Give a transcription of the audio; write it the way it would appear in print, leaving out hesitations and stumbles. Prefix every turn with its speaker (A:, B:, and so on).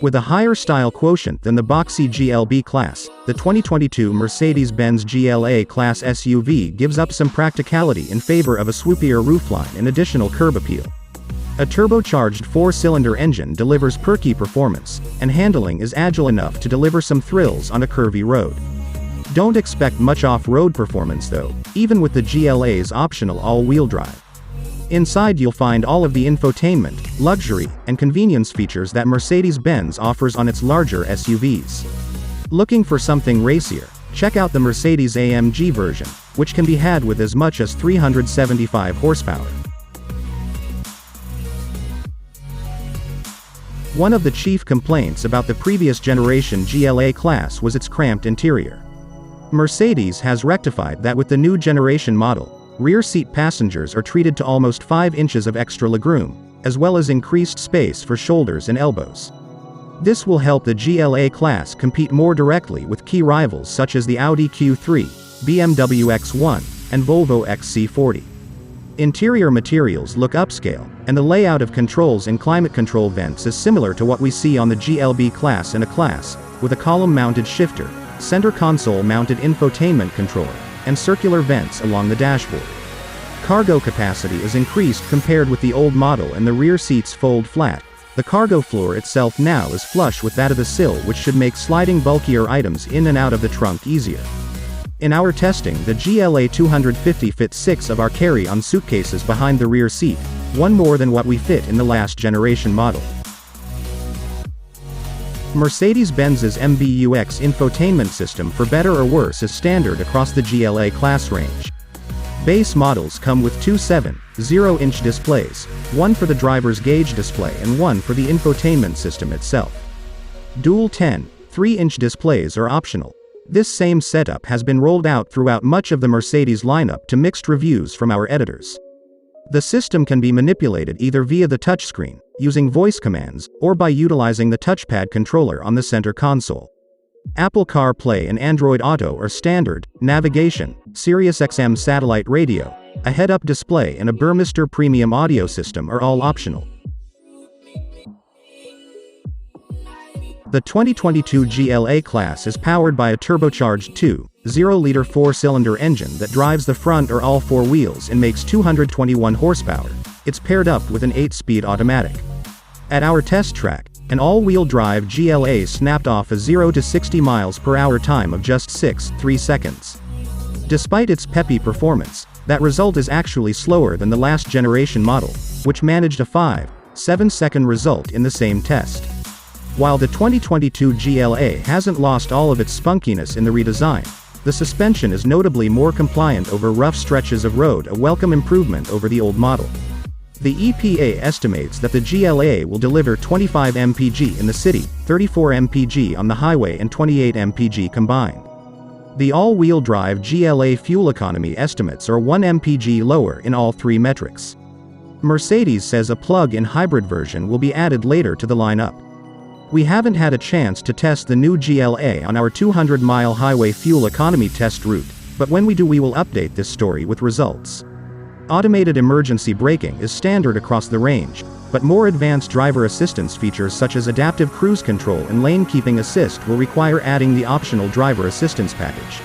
A: With a higher style quotient than the boxy GLB class, the 2022 Mercedes-Benz GLA class SUV gives up some practicality in favor of a swoopier roofline and additional curb appeal. A turbocharged 4-cylinder engine delivers perky performance, and handling is agile enough to deliver some thrills on a curvy road. Don't expect much off-road performance though, even with the GLA's optional all-wheel drive. Inside you'll find all of the infotainment, luxury, and convenience features that Mercedes-Benz offers on its larger SUVs. Looking for something racier? Check out the Mercedes-AMG version, which can be had with as much as 375 horsepower. One of the chief complaints about the previous generation GLA class was its cramped interior. Mercedes has rectified that with the new generation model. Rear seat passengers are treated to almost 5 inches of extra legroom, as well as increased space for shoulders and elbows. This will help the GLA class compete more directly with key rivals such as the Audi Q3, BMW X1, and Volvo XC40. Interior materials look upscale, and the layout of controls and climate control vents is similar to what we see on the GLB class in a class, with a column-mounted shifter, center console-mounted infotainment controller, and circular vents along the dashboard. Cargo capacity is increased compared with the old model and the rear seats fold flat. The cargo floor itself now is flush with that of the sill, which should make sliding bulkier items in and out of the trunk easier. In our testing, the GLA 250 fits 6 of our carry-on suitcases behind the rear seat, one more than what we fit in the last generation model. Mercedes-Benz's MBUX infotainment system, for better or worse, is standard across the GLA class range. Base models come with two 7.0-inch displays, one for the driver's gauge display and one for the infotainment system itself. Dual 10.3-inch displays are optional. This same setup has been rolled out throughout much of the Mercedes lineup to mixed reviews from our editors. The system can be manipulated either via the touchscreen, using voice commands, or by utilizing the touchpad controller on the center console. Apple CarPlay and Android Auto are standard, navigation, SiriusXM satellite radio, a head-up display and a Burmester premium audio system are all optional. The 2022 GLA class is powered by a turbocharged 2.0-liter 4-cylinder engine that drives the front or all 4 wheels and makes 221 horsepower. It's paired up with an 8-speed automatic. At our test track, an all-wheel drive GLA snapped off a 0 to 60 miles per hour time of just 6.3 seconds. Despite its peppy performance, that result is actually slower than the last generation model, which managed a 5.7-second result in the same test. While the 2022 GLA hasn't lost all of its spunkiness in the redesign, the suspension is notably more compliant over rough stretches of road, a welcome improvement over the old model. The EPA estimates that the GLA will deliver 25 mpg in the city, 34 mpg on the highway and 28 mpg combined. The all-wheel drive GLA fuel economy estimates are 1 mpg lower in all 3 metrics. Mercedes says a plug-in hybrid version will be added later to the lineup. We haven't had a chance to test the new GLA on our 200-mile highway fuel economy test route, but when we do we will update this story with results. Automated emergency braking is standard across the range, but more advanced driver assistance features such as adaptive cruise control and lane keeping assist will require adding the optional driver assistance package.